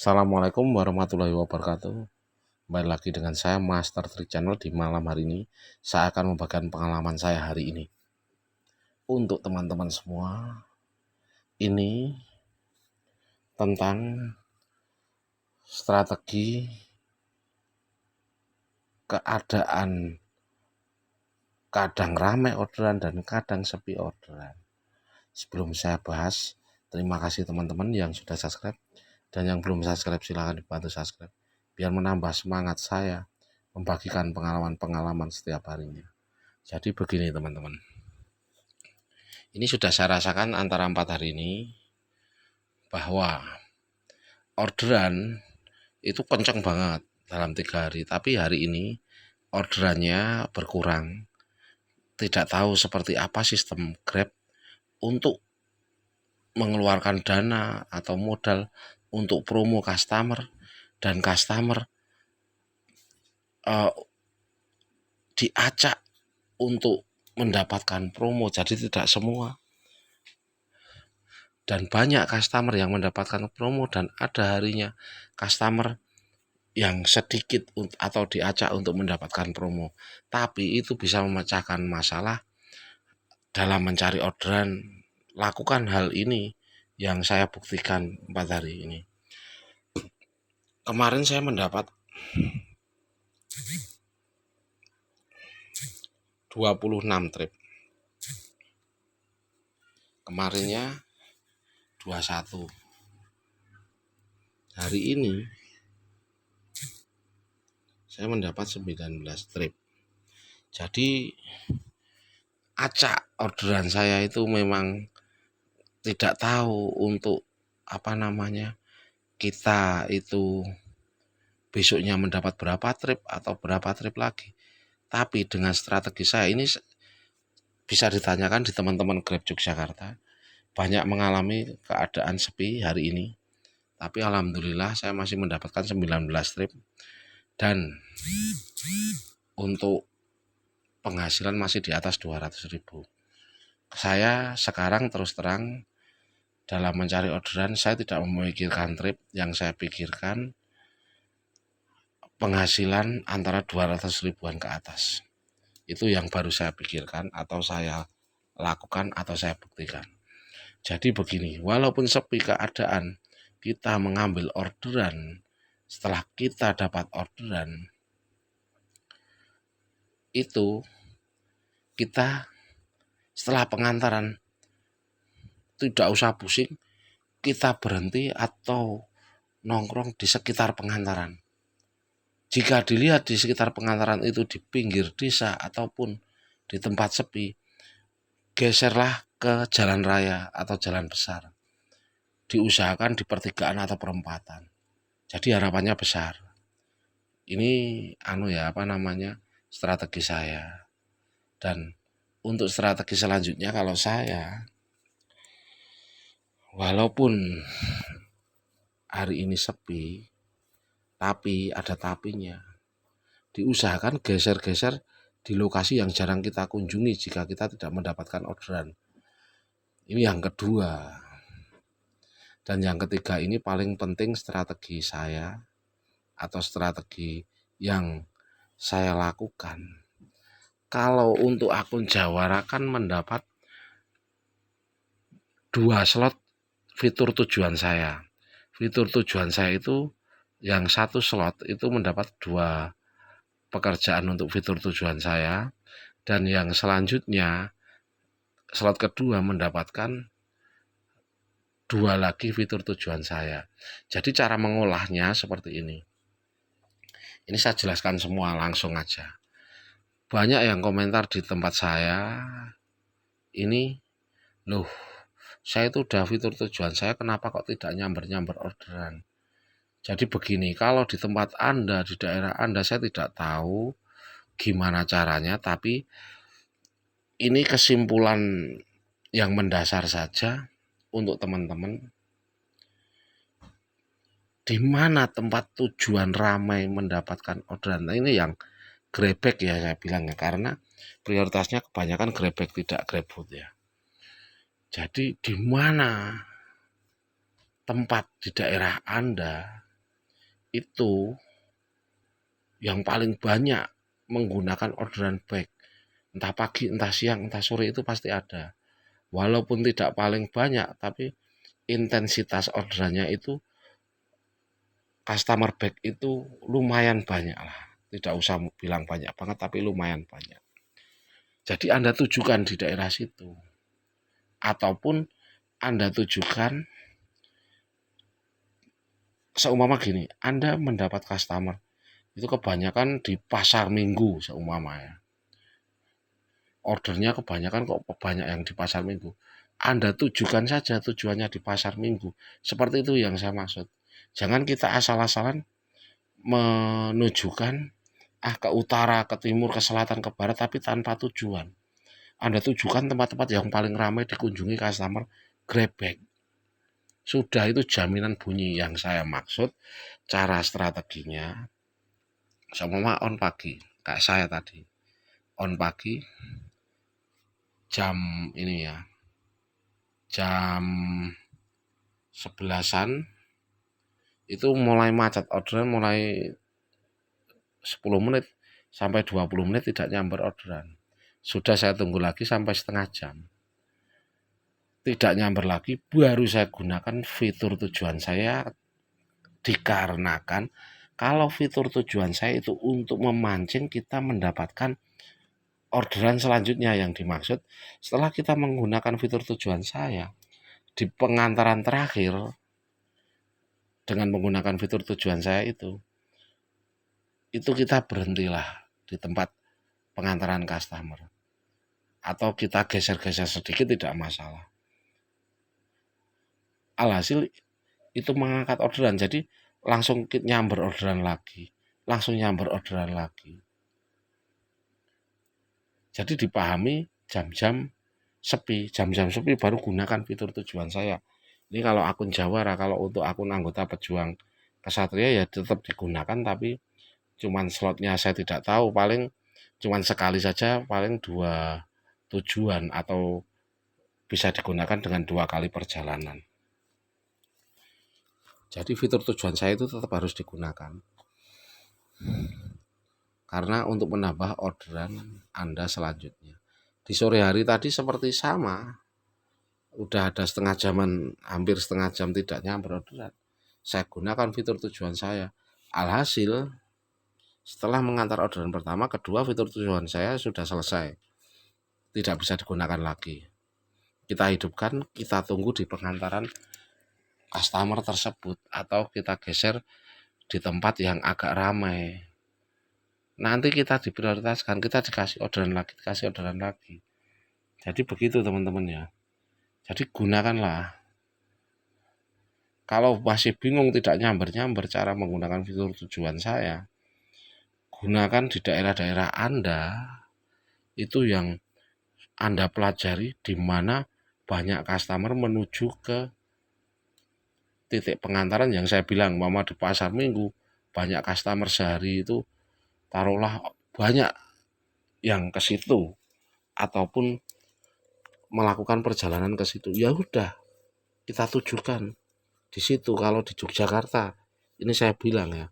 Assalamualaikum warahmatullahi wabarakatuh. Kembali lagi dengan saya Master Trick Channel. Di malam hari ini saya akan membagikan pengalaman saya hari ini. Untuk teman-teman semua, ini tentang strategi keadaan kadang ramai orderan dan kadang sepi orderan. Sebelum saya bahas, terima kasih teman-teman yang sudah subscribe, dan yang belum subscribe silahkan dibantu subscribe biar menambah semangat saya membagikan pengalaman-pengalaman setiap harinya. Jadi begini teman-teman, ini sudah saya rasakan antara 4 hari ini bahwa orderan itu kenceng banget dalam 3 hari, tapi hari ini orderannya berkurang. Tidak tahu seperti apa sistem Grab untuk mengeluarkan dana atau modal untuk promo customer, dan customer diacak untuk mendapatkan promo. Jadi tidak semua, dan banyak customer yang mendapatkan promo, dan ada harinya customer yang sedikit atau diacak untuk mendapatkan promo. Tapi itu bisa memecahkan masalah dalam mencari orderan. Lakukan hal ini yang saya buktikan 4 hari ini. Kemarin saya mendapat 26 trip. Kemarinnya 21. Hari ini saya mendapat 19 trip. Jadi acak orderan saya itu memang tidak tahu untuk kita itu besoknya mendapat berapa trip atau berapa trip lagi. Tapi dengan strategi saya ini bisa ditanyakan di teman-teman Grab Yogyakarta, banyak mengalami keadaan sepi hari ini. Tapi alhamdulillah saya masih mendapatkan 19 trip, dan untuk penghasilan masih di atas 200.000. Saya sekarang terus terang dalam mencari orderan, saya tidak memikirkan trip. Yang saya pikirkan penghasilan antara 200 ribuan ke atas. Itu yang baru saya pikirkan, atau saya lakukan, atau saya buktikan. Jadi begini, walaupun sepi keadaan, kita mengambil orderan. Setelah kita dapat orderan, itu kita setelah pengantaran tidak usah pusing, kita berhenti atau nongkrong di sekitar pengantaran. Jika dilihat di sekitar pengantaran itu di pinggir desa ataupun di tempat sepi, geserlah ke jalan raya atau jalan besar. Diusahakan di pertigaan atau perempatan. Jadi harapannya besar. Ini strategi saya. Dan untuk strategi selanjutnya, kalau saya, walaupun hari ini sepi, tapi ada tapinya, diusahakan geser-geser di lokasi yang jarang kita kunjungi jika kita tidak mendapatkan orderan. Ini yang kedua. Dan yang ketiga, ini paling penting strategi saya, atau strategi yang saya lakukan. Kalau untuk akun Jawara kan mendapat 2 slot fitur tujuan saya. Fitur tujuan saya itu yang 1 slot itu mendapat 2 pekerjaan untuk fitur tujuan saya, dan yang selanjutnya slot kedua mendapatkan 2 lagi fitur tujuan saya. Jadi cara mengolahnya seperti ini. Ini saya jelaskan semua langsung aja. Banyak yang komentar di tempat saya, ini loh, saya itu udah fitur tujuan saya, kenapa kok tidak nyamber-nyamber orderan. Jadi begini, kalau di tempat Anda, di daerah Anda, saya tidak tahu gimana caranya, tapi ini kesimpulan yang mendasar saja untuk teman-teman. Di mana tempat tujuan ramai mendapatkan orderan. Nah, ini yang Grabback ya saya bilang ya, karena prioritasnya kebanyakan Grabback, tidak GrabFood ya. Jadi di mana tempat di daerah Anda itu yang paling banyak menggunakan orderan back, entah pagi, entah siang, entah sore itu pasti ada. Walaupun tidak paling banyak, tapi intensitas orderannya itu customer back itu lumayan banyak lah. Tidak usah bilang banyak banget, tapi lumayan banyak. Jadi Anda tujukan di daerah situ. Ataupun Anda tujukan, seumpama gini, Anda mendapat customer, itu kebanyakan di pasar minggu seumpama ya. Ordernya kebanyakan kok banyak yang di pasar minggu. Anda tujukan saja tujuannya di pasar minggu. Seperti itu yang saya maksud. Jangan kita asal-asalan menunjukkan ke utara, ke timur, ke selatan, ke barat, tapi tanpa tujuan. Anda tujukan tempat-tempat yang paling ramai dikunjungi customer, grab bag. Sudah, itu jaminan bunyi. Yang saya maksud cara strateginya, semua on pagi, kayak saya tadi. On pagi, jam ini ya, jam 11-an itu mulai macet, orderan mulai 10 menit sampai 20 menit tidak nyamber orderan. Sudah saya tunggu lagi sampai setengah jam. Tidak nyamber lagi, baru saya gunakan fitur tujuan saya, dikarenakan kalau fitur tujuan saya itu untuk memancing kita mendapatkan orderan selanjutnya. Yang dimaksud, setelah kita menggunakan fitur tujuan saya di pengantaran terakhir dengan menggunakan fitur tujuan saya itu kita berhentilah di tempat pengantaran customer, atau kita geser-geser sedikit tidak masalah. Alhasil itu mengangkat orderan, jadi langsung nyamber orderan lagi, langsung nyamber orderan lagi. Jadi dipahami jam-jam sepi, jam-jam sepi baru gunakan fitur tujuan saya. Ini kalau akun Jawara, kalau untuk akun anggota pejuang Kesatria ya tetap digunakan, tapi cuman slotnya saya tidak tahu, paling cuman sekali saja, paling 2 tujuan, atau bisa digunakan dengan 2 kali perjalanan. Jadi fitur tujuan saya itu tetap harus digunakan. Karena untuk menambah orderan Anda selanjutnya. Di sore hari tadi seperti sama. Udah ada setengah jaman, hampir setengah jam tidak nyamper orderan. Saya gunakan fitur tujuan saya. Alhasil, setelah mengantar orderan pertama, kedua fitur tujuan saya sudah selesai. Tidak bisa digunakan lagi. Kita hidupkan, kita tunggu di pengantaran customer tersebut, atau kita geser di tempat yang agak ramai. Nanti kita diprioritaskan, kita dikasih orderan lagi. Jadi begitu teman-teman ya. Jadi gunakanlah. Kalau masih bingung tidak nyamber-nyamber cara menggunakan fitur tujuan saya, gunakan di daerah-daerah Anda itu yang Anda pelajari, di mana banyak customer menuju ke titik pengantaran yang saya bilang, mama di pasar minggu, banyak customer sehari itu taruhlah banyak yang ke situ ataupun melakukan perjalanan ke situ. Ya udah, kita tujukan di situ. Kalau di Yogyakarta, ini saya bilang ya,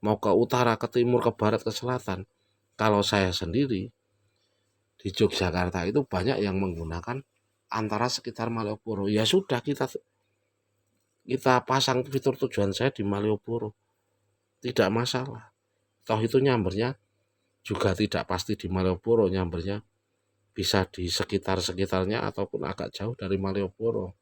mau ke utara, ke timur, ke barat, ke selatan. Kalau saya sendiri di Yogyakarta itu banyak yang menggunakan antara sekitar Malioboro. Ya sudah, kita pasang fitur tujuan saya di Malioboro. Tidak masalah. Toh itu nyambernya juga tidak pasti di Malioboro, nyambernya bisa di sekitar-sekitarnya ataupun agak jauh dari Malioboro.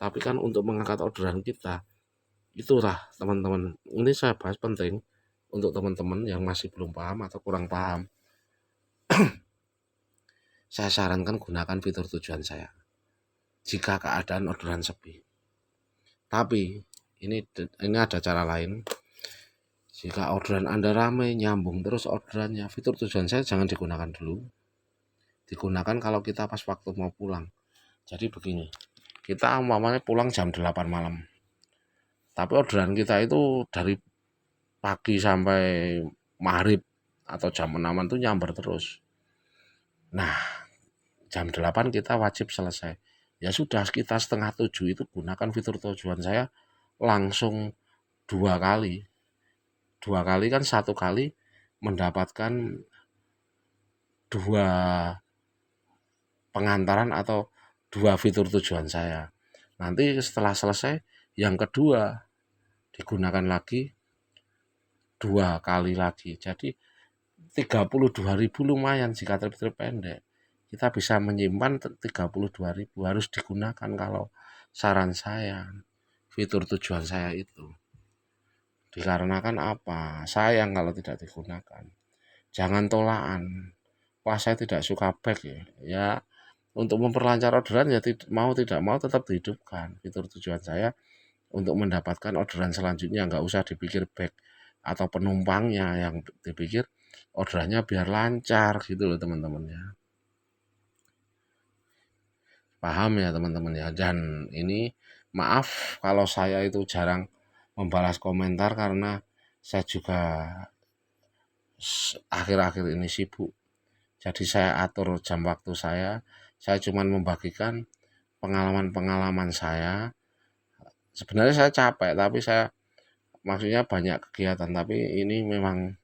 Tapi kan untuk mengangkat orderan kita, itulah teman-teman, ini saya bahas penting untuk teman-teman yang masih belum paham atau kurang paham. Saya sarankan gunakan fitur tujuan saya jika keadaan orderan sepi. Tapi ini ada cara lain. Jika orderan Anda ramai, nyambung terus orderannya, fitur tujuan saya jangan digunakan dulu. Digunakan kalau kita pas waktu mau pulang. Jadi begini, kita umpamanya pulang jam 8 malam. Tapi orderan kita itu dari pagi sampai maghrib atau jam 6 itu nyamber terus. Nah, jam 8 kita wajib selesai. Ya sudah, kita setengah 7 itu gunakan fitur tujuan saya langsung 2 kali. 2 kali kan 1 kali mendapatkan 2 pengantaran atau 2 fitur tujuan saya. Nanti setelah selesai yang kedua digunakan lagi 2 kali lagi. Jadi 32.000 lumayan jika trip-trip pendek. Kita bisa menyimpan 32.000, harus digunakan kalau saran saya. Fitur tujuan saya itu. Dikarenakan apa? Sayang kalau tidak digunakan. Jangan tolakan. Wah, saya tidak suka back ya. Ya, untuk memperlancar orderan ya mau tidak mau tetap dihidupkan. Fitur tujuan saya untuk mendapatkan orderan selanjutnya, nggak usah dipikir back atau penumpangnya yang dipikir orderannya biar lancar gitu loh teman-teman ya. Paham ya teman-teman ya. Dan ini maaf kalau saya itu jarang membalas komentar karena saya juga akhir-akhir ini sibuk. Jadi saya atur jam waktu saya. Saya cuma membagikan pengalaman-pengalaman saya. Sebenarnya saya capek, tapi saya maksudnya banyak kegiatan, tapi ini memang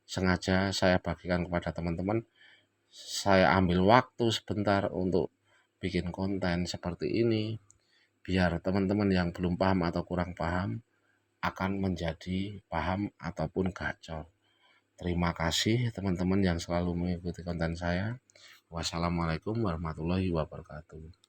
sengaja saya bagikan kepada teman-teman. Saya ambil waktu sebentar untuk bikin konten seperti ini, biar teman-teman yang belum paham atau kurang paham akan menjadi paham ataupun gacor. Terima kasih teman-teman yang selalu mengikuti konten saya. Wassalamualaikum warahmatullahi wabarakatuh.